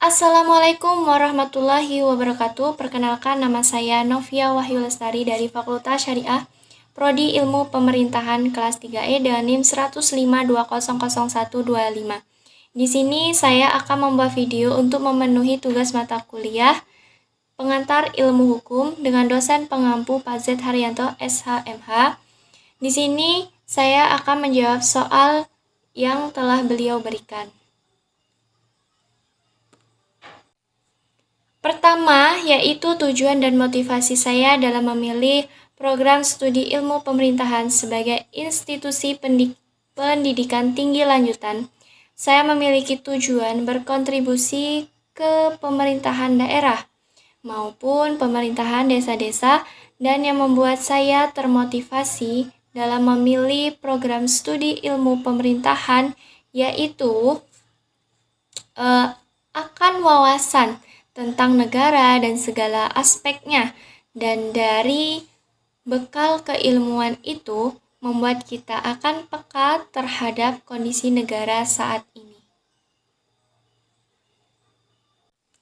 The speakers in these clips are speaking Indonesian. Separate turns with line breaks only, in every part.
Assalamualaikum warahmatullahi wabarakatuh. Perkenalkan, nama saya Novia Wahyu Lestari dari Fakultas Syariah, Prodi Ilmu Pemerintahan kelas 3E dengan NIM 105200125. Di sini saya akan membuat video untuk memenuhi tugas mata kuliah Pengantar Ilmu Hukum dengan dosen pengampu Pak Z Haryanto SHMH. Di sini saya akan menjawab soal yang telah beliau berikan. Pertama, yaitu tujuan dan motivasi saya dalam memilih program studi ilmu pemerintahan sebagai institusi pendidikan tinggi lanjutan. Saya memiliki tujuan berkontribusi ke pemerintahan daerah maupun pemerintahan desa-desa, dan yang membuat saya termotivasi dalam memilih program studi ilmu pemerintahan yaitu akan wawasan tentang negara dan segala aspeknya, dan dari bekal keilmuan itu membuat kita akan peka terhadap kondisi negara saat ini.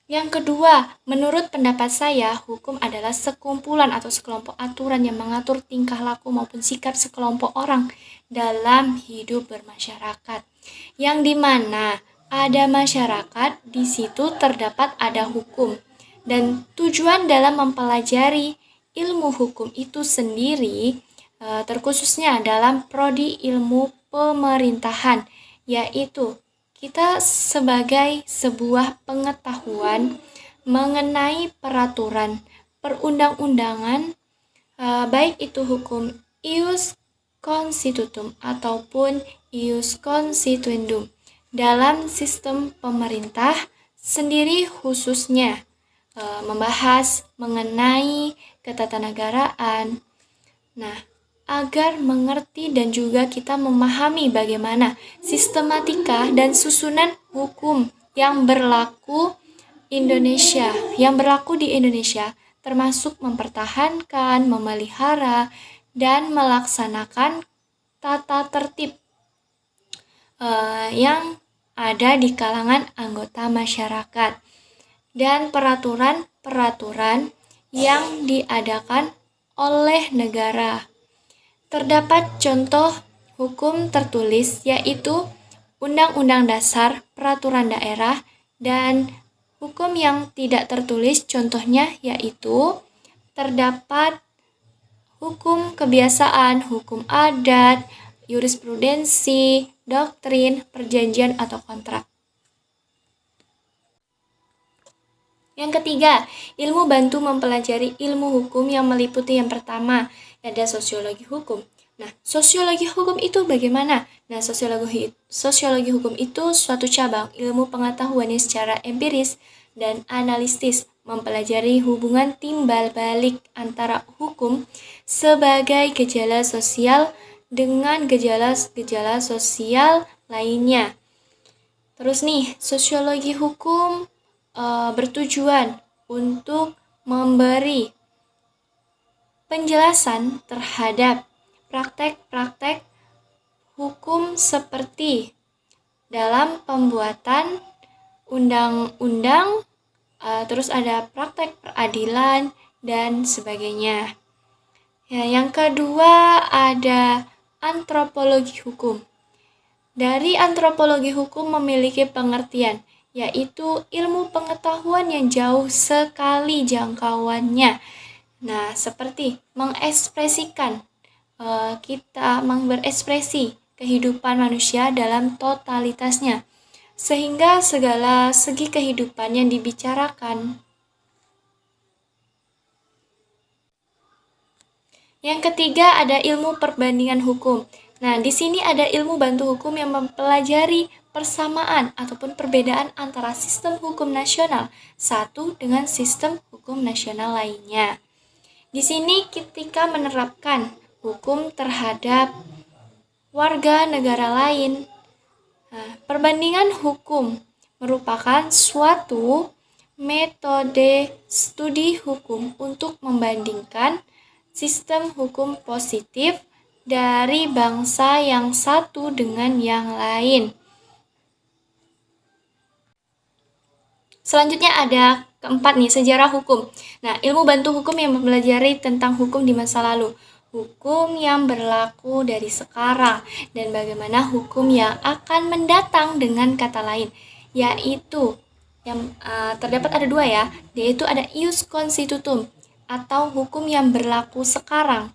Yang kedua, menurut pendapat saya, hukum adalah sekumpulan atau sekelompok aturan yang mengatur tingkah laku maupun sikap sekelompok orang dalam hidup bermasyarakat, yang dimana ada masyarakat, di situ terdapat ada hukum. Dan tujuan dalam mempelajari ilmu hukum itu sendiri terkhususnya dalam prodi ilmu pemerintahan, yaitu kita sebagai sebuah pengetahuan mengenai peraturan perundang-undangan, baik itu hukum ius constitutum ataupun ius constituendum dalam sistem pemerintah sendiri, khususnya membahas mengenai ketatanegaraan. Nah, agar mengerti dan juga kita memahami bagaimana sistematika dan susunan hukum yang berlaku di Indonesia, termasuk mempertahankan, memelihara, dan melaksanakan tata tertib yang ada di kalangan anggota masyarakat dan peraturan-peraturan yang diadakan oleh negara. Terdapat contoh hukum tertulis yaitu Undang-Undang Dasar, Peraturan Daerah, dan hukum yang tidak tertulis contohnya yaitu terdapat hukum kebiasaan, hukum adat, jurisprudensi, doktrin, perjanjian atau kontrak. Yang ketiga, ilmu bantu mempelajari ilmu hukum yang meliputi yang pertama, ada sosiologi hukum. Nah, sosiologi hukum itu bagaimana? Nah, sosiologi hukum itu suatu cabang ilmu pengetahuan yang secara empiris dan analitis mempelajari hubungan timbal balik antara hukum sebagai gejala sosial dengan gejala-gejala sosial lainnya. Terus nih, sosiologi hukum bertujuan untuk memberi penjelasan terhadap praktek-praktek hukum seperti dalam pembuatan undang-undang, terus ada praktek peradilan dan sebagainya. Ya, yang kedua ada antropologi hukum. Dari antropologi hukum memiliki pengertian, yaitu ilmu pengetahuan yang jauh sekali jangkauannya. Nah, seperti mengekspresikan, kita berekspresi kehidupan manusia dalam totalitasnya, sehingga segala segi kehidupan yang dibicarakan. Yang ketiga ada ilmu perbandingan hukum. Nah, di sini ada ilmu bantu hukum yang mempelajari persamaan ataupun perbedaan antara sistem hukum nasional satu dengan sistem hukum nasional lainnya. Di sini ketika menerapkan hukum terhadap warga negara lain, perbandingan hukum merupakan suatu metode studi hukum untuk membandingkan sistem hukum positif dari bangsa yang satu dengan yang lain. Selanjutnya ada keempat nih, sejarah hukum. Nah, ilmu bantu hukum yang mempelajari tentang hukum di masa lalu, hukum yang berlaku dari sekarang, dan bagaimana hukum yang akan mendatang, dengan kata lain, yaitu yang terdapat ada dua ya, yaitu ada ius constitutum atau hukum yang berlaku sekarang,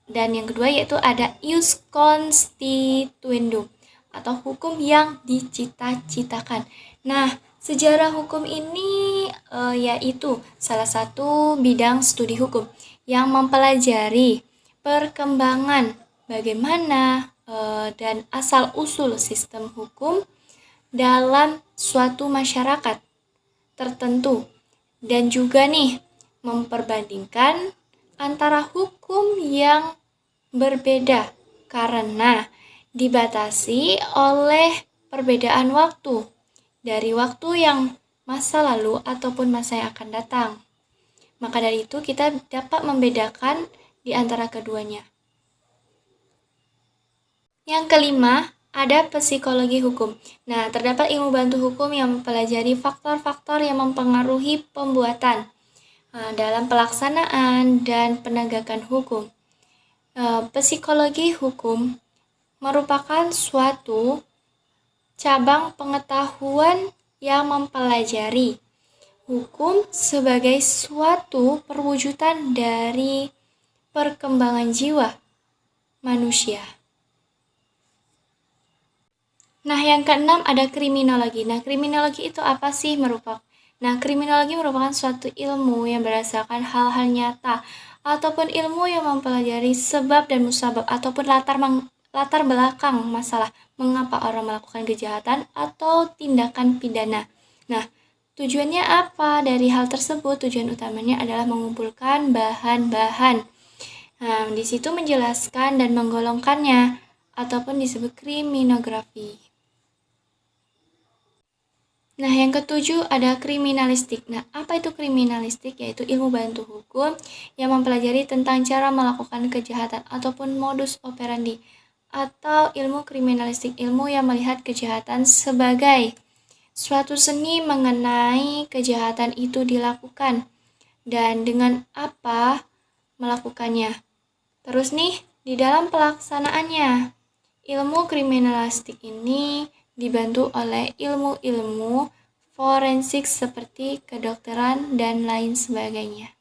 dan yang kedua yaitu ada ius constituendum atau hukum yang dicita-citakan. Nah, sejarah hukum ini yaitu salah satu bidang studi hukum yang mempelajari perkembangan bagaimana dan asal-usul sistem hukum dalam suatu masyarakat tertentu, dan juga nih memperbandingkan antara hukum yang berbeda karena dibatasi oleh perbedaan waktu, dari waktu yang masa lalu ataupun masa yang akan datang. Maka dari itu kita dapat membedakan di antara keduanya. Yang kelima, ada psikologi hukum. Nah, terdapat ilmu bantu hukum yang mempelajari faktor-faktor yang mempengaruhi pembuatan dalam pelaksanaan dan penegakan hukum. Psikologi hukum merupakan suatu cabang pengetahuan yang mempelajari hukum sebagai suatu perwujudan dari perkembangan jiwa manusia. Nah, yang keenam ada kriminologi. Nah, kriminologi itu apa sih? Kriminologi merupakan suatu ilmu yang berdasarkan hal-hal nyata ataupun ilmu yang mempelajari sebab dan musabab ataupun latar belakang masalah mengapa orang melakukan kejahatan atau tindakan pidana. Nah, tujuannya apa dari hal tersebut? Tujuan utamanya adalah mengumpulkan bahan-bahan. Nah, di situ menjelaskan dan menggolongkannya ataupun disebut kriminografi. Nah, yang ketujuh ada kriminalistik. Nah, apa itu kriminalistik? Yaitu ilmu bantu hukum yang mempelajari tentang cara melakukan kejahatan ataupun modus operandi. Atau ilmu kriminalistik, ilmu yang melihat kejahatan sebagai suatu seni mengenai kejahatan itu dilakukan dan dengan apa melakukannya. Terus nih, di dalam pelaksanaannya, ilmu kriminalistik ini dibantu oleh ilmu-ilmu forensik seperti kedokteran dan lain sebagainya.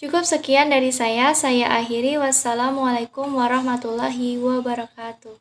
Cukup sekian dari saya akhiri. Wassalamualaikum warahmatullahi wabarakatuh.